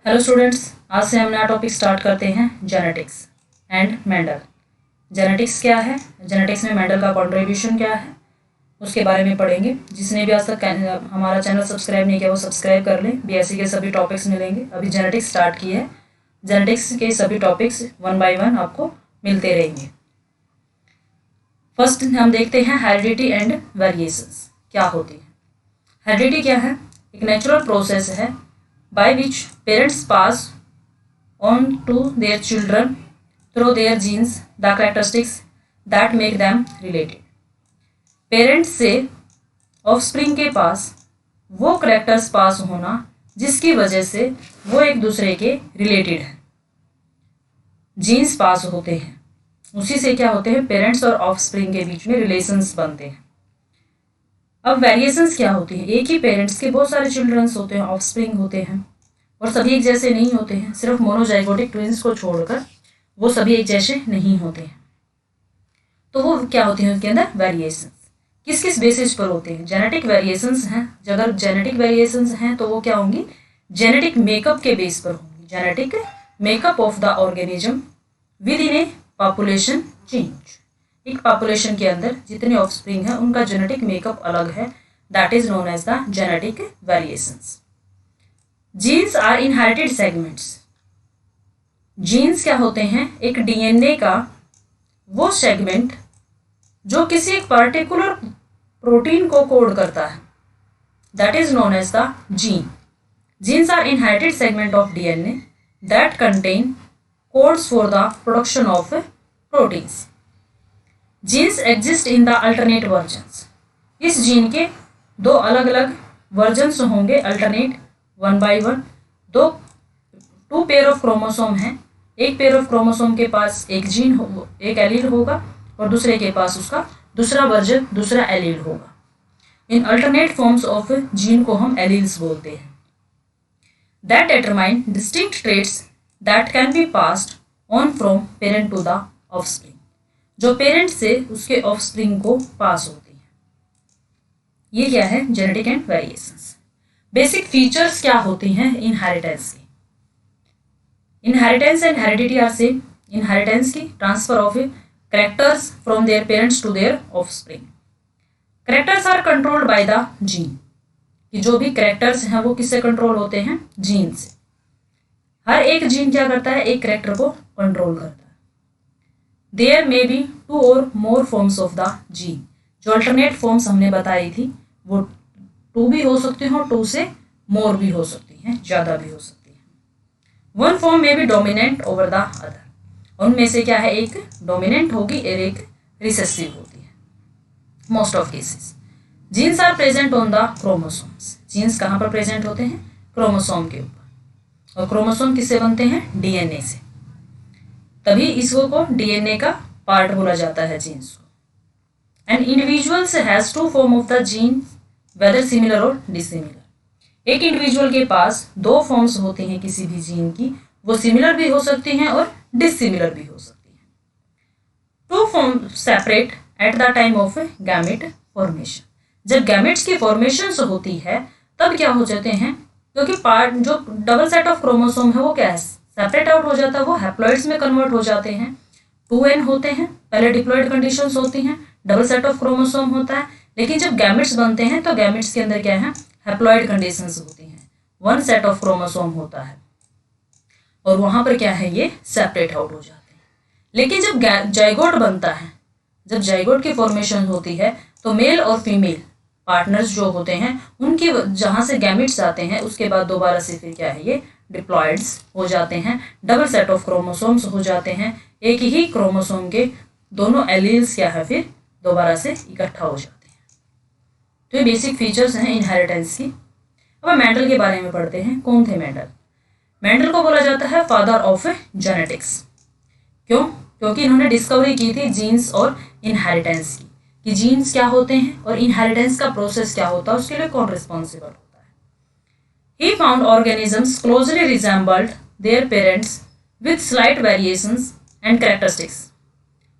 Hello students, आज से हम नया टॉपिक स्टार्ट करते हैं जेनेटिक्स एंड मेंडल। जेनेटिक्स क्या है, जेनेटिक्स में मेंडल का कंट्रीब्यूशन क्या है, उसके बारे में पढ़ेंगे। जिसने भी आज तक हमारा चैनल सब्सक्राइब नहीं किया वो सब्सक्राइब कर लें। बीएससी के सभी टॉपिक्स मिलेंगे। अभी जेनेटिक्स स्टार्ट की है, जेनेटिक्स के सभी टॉपिक्स 1 बाय 1 आपको मिलते रहेंगे। फर्स्ट हम देखते हैं हेरिडिटी एंड वेरिएशंस क्या होती है। हेरिडिटी क्या है? एक नेचुरल प्रोसेस है by which parents pass on to their children through their genes the characteristics that make them related। Parents से ऑफस्प्रिंग के पास वो करेक्टर्स पास होना जिसकी वजह से वो एक दूसरे के रिलेटेड है। जीन्स पास होते हैं, उसी से क्या होते हैं, पेरेंट्स और ऑफस्प्रिंग के बीच में रिलेशंस बनते हैं। अब वेरिएशंस क्या होती हैं? एक ही पेरेंट्स के बहुत सारे चिल्ड्रंस होते हैं, ऑफस्प्रिंग होते हैं, और सभी एक जैसे नहीं होते हैं। सिर्फ मोनोजाइगोटिक ट्विंस को छोड़कर वो सभी एक जैसे नहीं होते हैं। तो वो क्या होती हैं उसके अंदर? वेरिएशंस। किस किस बेसिस पर होते हैं? जेनेटिक वेरिएशंस हैं। अगर जेनेटिक वेरिएशंस हैं तो वो क्या होंगी? जेनेटिक मेकअप के बेस पर होंगी। Genetic makeup of the organism with in A population change. एक पॉपुलेशन के अंदर जितने ऑफस्प्रिंग हैं उनका जेनेटिक मेकअप अलग है, that is known as the genetic variations. Genes are inherited segments. Genes क्या होते हैं? एक डीएनए का वो सेगमेंट जो किसी एक पर्टिकुलर प्रोटीन को कोड करता है, that is known as the gene. Genes are inherited segment of DNA that contain codes for the production of proteins. Genes exist in the alternate versions. इस gene के दो अलग अलग वर्जन्स होंगे, alternate 1 by 1। Two pair of chromosome हैं। एक pair of chromosome के पास एक जीन एक एलील होगा और दूसरे के पास उसका दूसरा वर्जन, दूसरा एलील होगा। इन अल्टरनेट फॉर्म्स ऑफ जीन को हम एलील्स बोलते हैं। That determine distinct traits that can be passed on from parent to the offspring, जो पेरेंट से उसके ऑफस्प्रिंग को पास होती है। ये क्या है? Genetic and variations. Basic features क्या होती हैं इनहेरिटेंस की? Inheritance and heredity are same. Inheritance की transfer of characters from their parents to their offspring. Characters are controlled by the gene, कि जो भी कैरेक्टर्स हैं वो किससे कंट्रोल होते हैं? जीन से। हर एक जीन क्या करता है? एक कैरेक्टर को कंट्रोल करता है। देयर मे बी 2 और मोर फॉर्म्स ऑफ द जीन। जो अल्टरनेट फॉर्म्स हमने बताई थी वो 2 भी हो सकती हैं और 2 से मोर भी हो सकती हैं, ज़्यादा भी हो सकती हैं। 1 फॉर्म में भी डोमिनेंट ओवर द अदर। उनमें से क्या है? एक डोमिनेंट होगी और एक रिसेसिव होती है most of cases. Genes are present on the chromosomes. Genes कहाँ पर प्रेजेंट होते हैं? क्रोमोसोम के ऊपर। और क्रोमोसोम किससे बनते हैं? डीएनए से। तभी इसको को डीएनए का पार्ट बोला जाता है जीन्स को। And individuals has 2 form of the gene whether similar और डिसिमिलर। एक इंडिविजुअल के पास 2 फॉर्म्स होती हैं किसी भी जीन की, वो सिमिलर भी हो सकती हैं और डिसिमिलर भी हो सकती हैं। 2 form separate at the time of gamete formation. जब गैमेट्स की फॉर्मेशन होती है तब क्या हो जाते हैं? क्योंकि पार्ट जो डबल सेट ऑफ क्रोमोसोम है वो क्या है? सेपरेट आउट हो जाता है, वो हैप्लॉइड्स में कन्वर्ट हो जाते हैं। 2n होते हैं, पहले डिप्लॉइड कंडीशंस होती हैं, डबल सेट ऑफ क्रोमोसोम होता है। लेकिन जब गैमेट्स बनते हैं तो गैमेट्स के अंदर क्या है? हैप्लॉइड कंडीशंस होती हैं, 1 सेट ऑफ क्रोमोसोम होता है और वहां पर क्या है? ये सेपरेट आउट हो जाते हैं। लेकिन जब जाइगोट बनता है, जब जाइगोट की फॉर्मेशन होती है तो मेल और फीमेल पार्टनर्स जो होते हैं उनकी जहां से गैमेट्स आते हैं उसके बाद दोबारा से फिर क्या है? ये डिप्लॉइड्स हो जाते हैं, डबल सेट ऑफ क्रोमोसोम्स हो जाते हैं। एक ही क्रोमोसोम के दोनों एलील्स क्या है? फिर दोबारा से इकट्ठा हो जाते हैं। तो ये बेसिक फीचर्स हैं इनहेरिटेंस की। अब मेंडल के बारे में पढ़ते हैं। कौन थे मेंडल? मेंडल को बोला जाता है फादर ऑफ जेनेटिक्स। क्यों? क्योंकि इन्होंने डिस्कवरी की थी जीन्स और इनहेरिटेंस की, कि जीन्स क्या होते हैं और इनहेरिटेंस का प्रोसेस क्या होता है, उसके लिए कौन रिस्पॉन्सिबल होता है। He found organisms closely resembled their parents with slight variations and characteristics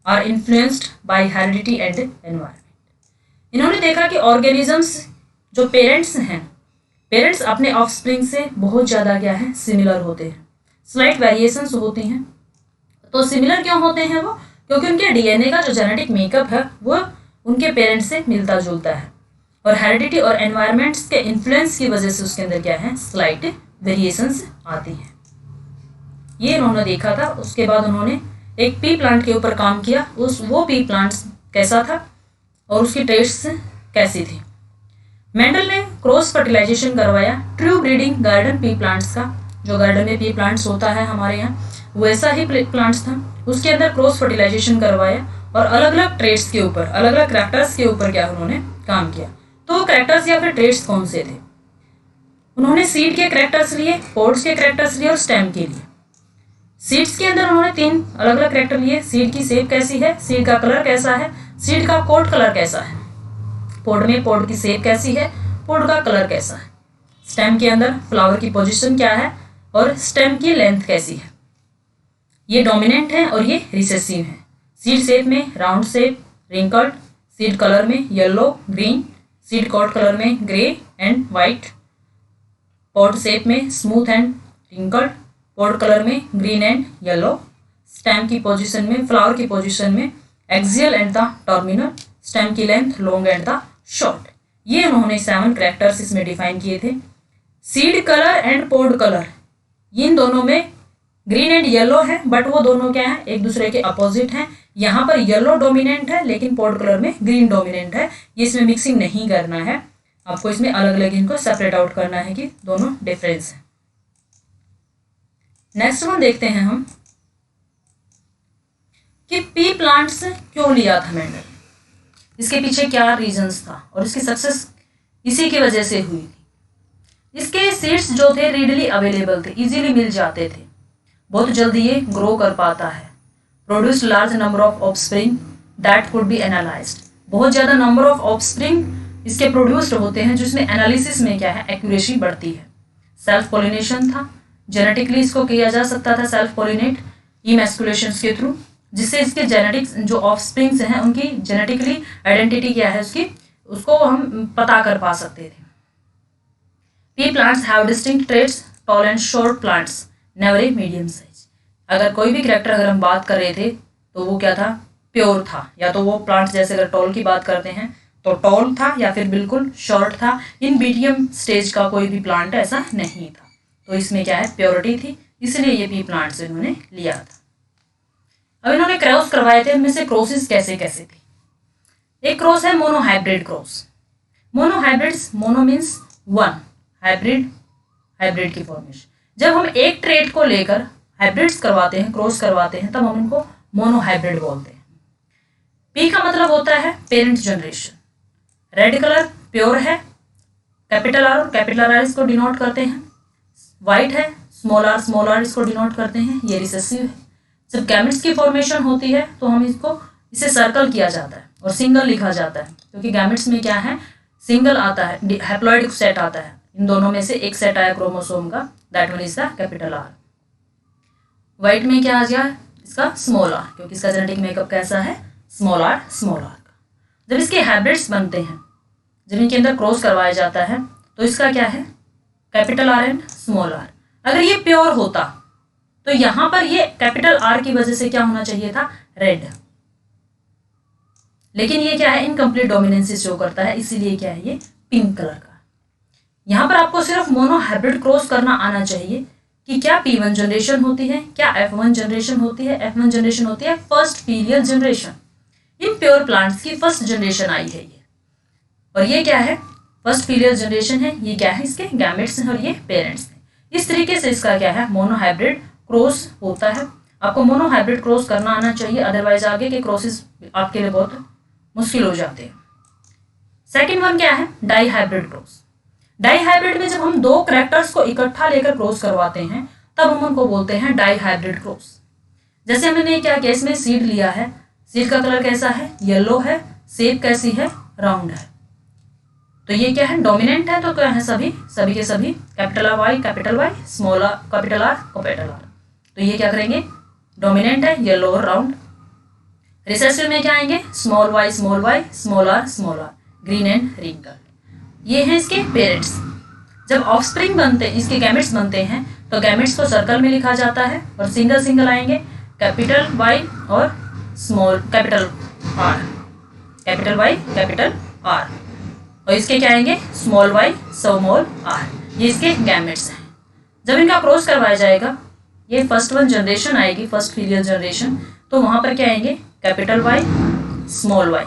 are influenced by heredity and environment। इन्होंने देखा कि ऑर्गेनिजम्स जो पेरेंट्स हैं पेरेंट्स अपने ऑफस्प्रिंग से बहुत ज़्यादा क्या है सिमिलर होते हैं, स्लाइट वेरिएशंस होती हैं। तो सिमिलर क्यों होते हैं वो? क्योंकि उनके डीएनए का जो जेनेटिक मेकअप है वो उनके पेरेंट्स से मिलता जुलता है, और हेरिडिटी और एनवायरनमेंट्स के इन्फ्लुएंस की वजह से उसके अंदर क्या है स्लाइट वेरिएशंस आती हैं। ये उन्होंने देखा था। उसके बाद उन्होंने एक पी प्लांट के ऊपर काम किया, वो पी प्लांट कैसा था और उसकी टेस्ट कैसी थी। मेंडल ने क्रॉस फर्टिलाइजेशन करवाया true breeding garden pea plants का। जो गार्डन में पी प्लांट्स होता है हमारे यहाँ वैसा ही प्लांट्स था, उसके अंदर क्रॉस फर्टिलाइजेशन करवाया और अलग अलग ट्रेड्स के ऊपर, अलग अलग करैक्टर्स के ऊपर क्या उन्होंने काम किया। तो वो करैक्टर्स या फिर ट्रेड्स कौन से थे? उन्होंने सीड के करैक्टर्स लिए, पोड्स के करैक्टर्स लिए और स्टेम के लिए। सीड्स के अंदर उन्होंने 3 अलग अलग करैक्टर लिए। सीड की शेप कैसी है, सीड का कलर कैसा है, सीड का कोट कलर कैसा है, पोड में पोड की शेप कैसी है, पोड का कलर कैसा है, स्टेम के अंदर फ्लावर की पोजीशन क्या है और स्टेम की लेंथ कैसी है। ये डोमिनेंट है और ये रिसेसिव है। सीड शेप में round shape, wrinkled, seed colour में yellow, green, seed coat colour में grey and white, pod shape में smooth and wrinkled, pod colour में ग्रीन एंड येलो, स्टेम की पोजीशन में, फ्लावर की पोजीशन में axial and the terminal, stem की length long and the short. ये उन्होंने 7 करैक्टर्स इसमें डिफाइन किए थे। Seed colour and pod colour, इन दोनों में ग्रीन एंड येलो है, बट वो दोनों क्या है एक दूसरे के अपोजिट हैं। यहाँ पर येलो डोमिनेंट है लेकिन पॉड कलर में ग्रीन डोमिनेंट है। ये इसमें मिक्सिंग नहीं करना है, आपको इसमें अलग अलग इनको सेपरेट आउट करना है कि दोनों डिफरेंस है। नेक्स्ट वन देखते हैं हम कि पी प्लांट्स क्यों लिया था मेंडल, इसके पीछे क्या रीजंस था और इसकी सक्सेस इसी की वजह से हुई थी। इसके सीड्स जो थे रीडली अवेलेबल थे, इजीली मिल जाते थे, बहुत जल्दी ये ग्रो कर पाता है। Produce large number of offspring that could be analysed, बहुत ज़्यादा नंबर ऑफ ऑफस्प्रिंग इसके प्रोड्यूस्ड होते हैं जिसमें एनालिसिस में क्या है एक्यूरेसी बढ़ती है। सेल्फ पॉलिनेशन था, जेनेटिकली इसको किया जा सकता था सेल्फ पॉलिनेट इमैस्कुलेशन के थ्रू, जिससे इसके जेनेटिक्स जो ऑफस्प्रिंग्स हैं उनकी जेनेटिकली आइडेंटिटी क्या है उसकी, उसको हम पता कर पा सकते थे। P plants have distinct traits, tall and short plants, never a medium size. अगर कोई भी करैक्टर अगर हम बात कर रहे थे तो वो क्या था, प्योर था, या तो वो प्लांट जैसे अगर टॉल की बात करते हैं तो टॉल था या फिर बिल्कुल शॉर्ट था। इन मीडियम स्टेज का कोई भी प्लांट ऐसा नहीं था। तो इसमें क्या है प्योरिटी थी, इसलिए ये पी प्लांट्स इन्होंने लिया था। अब इन्होंने क्रॉस करवाए थे, उनमें से क्रॉसेस कैसे कैसे थी। एक क्रॉस है monohybrid cross. Monohybrids, mono means 1, hybrid, hybrid की फॉर्मेशन। जब हम एक ट्रेट को लेकर हाइब्रिड्स करवाते हैं, क्रॉस करवाते हैं, तब हम उनको मोनोहाइब्रिड बोलते हैं। पी का मतलब होता है parent generation. Red colour pure है, कैपिटल आर और कैपिटल आर इसको डिनोट करते हैं। वाइट है, स्मॉल आर इसको डिनोट करते हैं, ये रिसेसिव है। जब गैमेट्स की फॉर्मेशन होती है तो हम इसे सर्कल किया जाता है और सिंगल लिखा जाता है, क्योंकि गैमेट्स में क्या है सिंगल आता है, हैप्लॉइड सेट आता है। इन दोनों में से एक सेट आया क्रोमोसोम का, that one is the capital R. White में क्या आ गया इसका स्मॉल आर, क्योंकि इसका जेनेटिक मेकअप कैसा है स्मॉल आर का। जब इसके हाइब्रिड्स बनते हैं, जब इनके अंदर क्रॉस करवाया जाता है तो इसका क्या है capital R and small R. अगर ये प्योर होता तो यहां पर ये कैपिटल आर की वजह से क्या होना चाहिए था रेड, लेकिन ये क्या है इनकम्प्लीट डोमिनेंस शो करता है, इसीलिए क्या है ये पिंक कलर का। यहां पर आपको सिर्फ मोनो हाइब्रिड क्रॉस करना आना चाहिए कि क्या P1 जनरेशन होती है, क्या F1 जनरेशन होती है। F1 जनरेशन होती है first filial generation. In pure plants की फर्स्ट जनरेशन आई है ये, और ये क्या है फर्स्ट फीलियल जनरेशन है। ये क्या है इसके गैमेट्स हैं और ये पेरेंट्स हैं। इस तरीके से इसका क्या है मोनोहाइब्रिड क्रॉस होता है। आपको मोनोहाइब्रिड क्रॉस करना आना चाहिए, अदरवाइज आगे के क्रॉसेस आपके लिए बहुत मुश्किल हो जाते हैं। सेकेंड वन क्या है dihybrid cross. Dihybrid में जब हम 2 करैक्टर्स को इकट्ठा लेकर क्रॉस करवाते हैं तब हम उनको बोलते हैं डाई हाइब्रिड क्रॉस। जैसे हमने क्या किया, इसमें सीड लिया है, सीड का कलर कैसा है येलो है, शेप कैसी है राउंड है। तो ये क्या है डोमिनेंट है, तो क्या है सभी के सभी capital Y, small R, capital R. तो ये क्या करेंगे डोमिनेंट है येलो और राउंड। रिसेसिव में क्या आएंगे small Y, small R, green and wrinkle. ये हैं इसके पेरेंट्स। जब ऑफस्प्रिंग बनते हैं, इसके गैमेट्स बनते हैं, तो गैमेट्स को सर्कल में लिखा जाता है और सिंगल सिंगल आएंगे, कैपिटल वाई और small capital R, capital Y capital R, और इसके क्या आएंगे स्मॉल वाई स्मॉल आर। ये इसके गैमेट्स हैं। जब इनका क्रॉस करवाया जाएगा, ये फर्स्ट वन जनरेशन आएगी, फर्स्ट फीलियल जनरेशन, तो वहां पर क्या आएंगे capital Y small Y,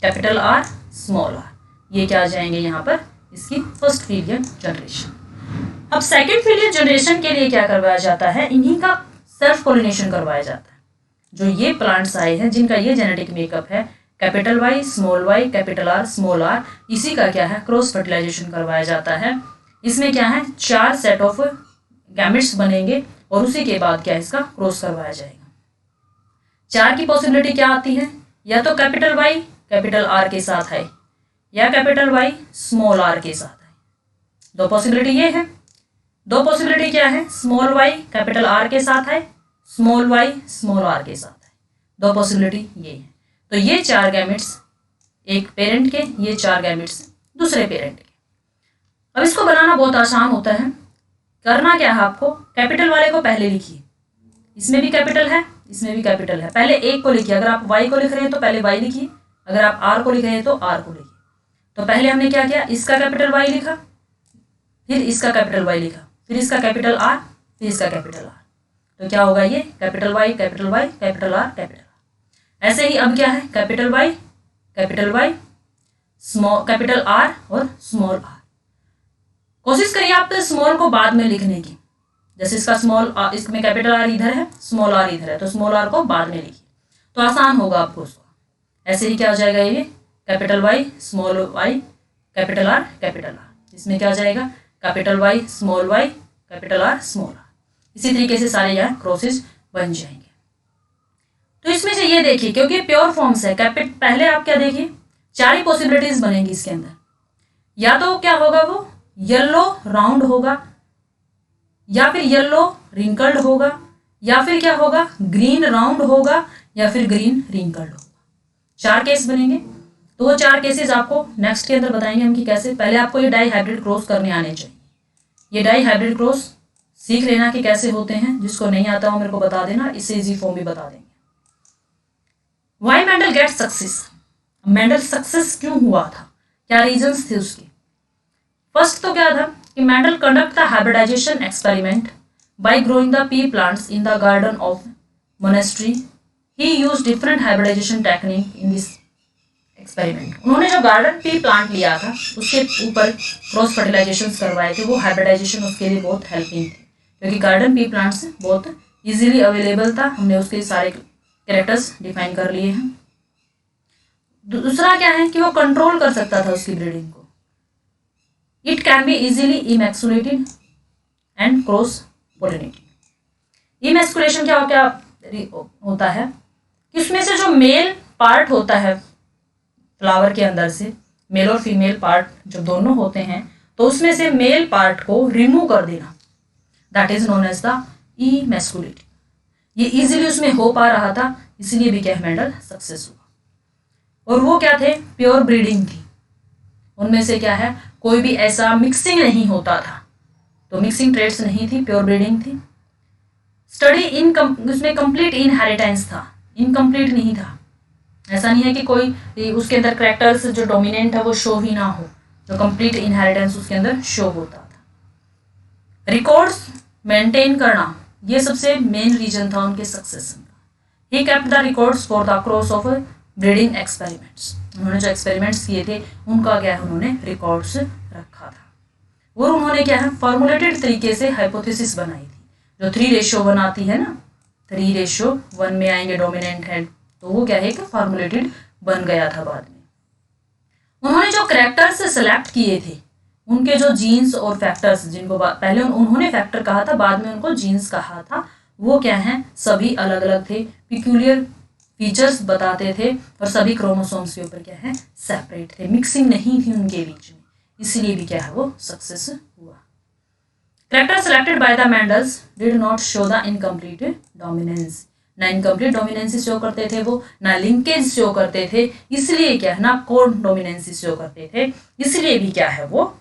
capital R small R, ये क्या आ जाएंगे यहाँ पर इसकी फर्स्ट फीलियल जनरेशन। अब सेकंड फीलियल जनरेशन के लिए क्या करवाया जाता है, इन्हीं का सेल्फ पोलिनेशन करवाया जाता है। जो ये प्लांट्स आए हैं जिनका ये जेनेटिक मेकअप है, capital Y small Y capital R small R, इसी का क्या है क्रॉस फर्टिलाइजेशन करवाया जाता है। इसमें क्या है 4 सेट ऑफ गैमेट्स बनेंगे और उसी के बाद क्या इसका क्रॉस करवाया जाएगा। 4 की पॉसिबिलिटी क्या आती है, या तो कैपिटल वाई कैपिटल आर के साथ है, या कैपिटल वाई स्मॉल आर के साथ है। 2 पॉसिबिलिटी ये है। 2 पॉसिबिलिटी क्या है, स्मॉल वाई कैपिटल आर के साथ है, स्मॉल वाई स्मॉल आर के साथ है। 2 पॉसिबिलिटी ये है। तो ये 4 गैमेट्स एक पेरेंट के, ये 4 गैमेट्स दूसरे पेरेंट के। अब इसको बनाना बहुत आसान होता है। करना क्या है आपको, कैपिटल वाले को पहले लिखिए, इसमें भी कैपिटल है इसमें भी कैपिटल है, पहले एक को लिखिए। अगर आप वाई को लिख रहे हैं तो पहले वाई लिखिए, अगर आप आर को लिख रहे हैं तो आर को लिखिए। तो पहले हमने क्या किया, इसका कैपिटल वाई लिखा, फिर इसका कैपिटल वाई लिखा, फिर इसका कैपिटल आर, फिर इसका कैपिटल आर। तो क्या होगा ये capital Y capital R capital R. ऐसे ही अब क्या है capital Y small capital R और स्मॉल आर। कोशिश करिए आप स्मॉल को बाद में लिखने की, जैसे इसका स्मॉल इसमें कैपिटल आर इधर है स्मॉल आर इधर है, तो स्मॉल आर को बाद में लिखिए तो आसान होगा आपको उसको। ऐसे ही क्या हो जाएगा ये capital Y small Y capital R, इसमें क्या हो जाएगा capital Y capital R small R. इसी तरीके से सारे यहाँ क्रॉसेस बन जाएंगे। तो इसमें से ये देखिए, क्योंकि प्योर फॉर्म्स है, पहले आप क्या देखिए 4 ही पॉसिबिलिटीज बनेंगी इसके अंदर। या तो क्या होगा वो येलो राउंड होगा, या फिर येलो रिंकल्ड होगा, या फिर क्या होगा ग्रीन राउंड होगा, या फिर ग्रीन रिंकल्ड होगा। 4 केस बनेंगे। तो वो 4 केसेस आपको नेक्स्ट के अंदर बताएंगे हम कि कैसे। पहले आपको ये डाई हाइब्रिड क्रॉस करने आने चाहिए। ये डाई हाइब्रिड क्रॉस सीख लेना कि कैसे होते हैं। जिसको नहीं आता हो मेरे को बता देना, इससे इजी फॉर्म भी बता देंगे। Why Mendel get success, Mendel success क्यों हुआ था, क्या रीजंस थे उसके। फर्स्ट तो क्या था कि Mendel conduct the hybridization experiment by growing the pea plants in the garden of monastery. He use different hybridization technique in this experiment. उन्होंने जो गार्डन पी प्लांट लिया था उसके ऊपर क्रॉस फर्टिलाइजेशन करवाए थे, वो हाइब्रिडाइजेशन उसके लिए बहुत हेल्पिंग थे, क्योंकि गार्डन पी प्लांट्स बहुत इजीली अवेलेबल था। हमने उसके सारे कैरेक्टर्स डिफाइन कर लिए हैं। दूसरा क्या है कि वो कंट्रोल कर सकता था उसकी ब्रीडिंग को। It can be easily emasculated and cross pollinated. Emasculation क्या होता है कि उसमें से जो मेल पार्ट होता है फ्लावर के अंदर से, मेल और फीमेल पार्ट जब दोनों होते हैं तो उसमें से मेल पार्ट को रिमूव कर देना, that is known as the emasculating. ये इजीली उसमें हो पा रहा था, इसलिए भी क्या मेंडल सक्सेस हुआ। और वो क्या थे, प्योर ब्रीडिंग थी। उनमें से क्या है कोई भी ऐसा मिक्सिंग नहीं होता था, तो मिक्सिंग ट्रेड्स नहीं थी, प्योर ब्रीडिंग थी। स्टडी उसमें कंप्लीट इनहेरिटेंस था, इनकम्प्लीट नहीं था। ऐसा नहीं है कि कोई उसके अंदर कैरेक्टर्स जो डोमिनेंट है वो शो ही ना हो, जो कंप्लीट इनहेरिटेंस उसके अंदर शो होता था। रिकॉर्ड्स मेंटेन करना ये सबसे मेन रीजन था उनके सक्सेस का। He kept the records for the cross of breeding experiments. उन्होंने जो एक्सपेरिमेंट्स किए थे उनका क्या है उन्होंने रिकॉर्ड्स रखा था। और उन्होंने क्या है फॉर्मुलेटेड तरीके से हाइपोथेसिस बनाई थी, जो 3:1 आती है ना, 3:1 में आएंगे डोमिनेंट है, तो वो क्या है कि फॉर्मुलेटेड बन गया था बाद में। उन्होंने जो कैरेक्टर्स सेलेक्ट किए थे, उनके जो जीन्स और फैक्टर्स, जिनको पहले उन्होंने फैक्टर कहा था, बाद में उनको जीन्स कहा था, वो क्या है सभी अलग अलग थे, पिक्यूलियर फीचर्स बताते थे, और सभी क्रोमोसोम्स के ऊपर क्या है सेपरेट थे, मिक्सिंग नहीं थी उनके बीच में, इसलिए भी क्या है वो सक्सेस हुआ। Character selected by the Mendel's did not show the incomplete dominance. ना इनकम्प्लीट डोमिनेंस शो करते थे वो, ना लिंकेज शो करते थे, इसलिए क्या है ना कोड डोमिनेंस शो करते थे, इसलिए भी क्या है वो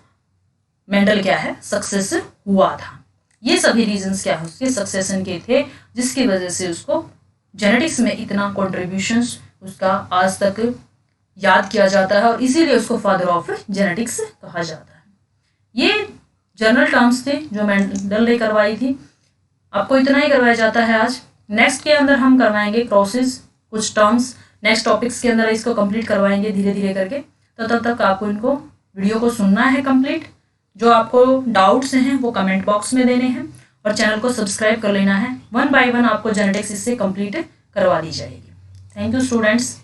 मेंडल क्या है सक्सेस हुआ था। ये सभी रीजंस क्या है उसके सक्सेशन के थे, जिसकी वजह से उसको जेनेटिक्स में इतना कॉन्ट्रीब्यूशंस उसका आज तक याद किया जाता है और इसीलिए उसको फादर ऑफ जेनेटिक्स कहा जाता है। ये जनरल टर्म्स थे जो मेंडल ने करवाई थी। आपको इतना ही करवाया जाता है आज। नेक्स्ट के अंदर हम करवाएंगे क्रॉसेस, कुछ टर्म्स नेक्स्ट टॉपिक्स के अंदर इसको कंप्लीट करवाएंगे धीरे धीरे करके। तो तब तक आपको इनको वीडियो को सुनना है कंप्लीट। जो आपको डाउट्स हैं वो कमेंट बॉक्स में देने हैं और चैनल को सब्सक्राइब कर लेना है। 1 बाय 1 आपको जेनेटिक्स इससे कंप्लीट करवा दी जाएगी। Thank you students.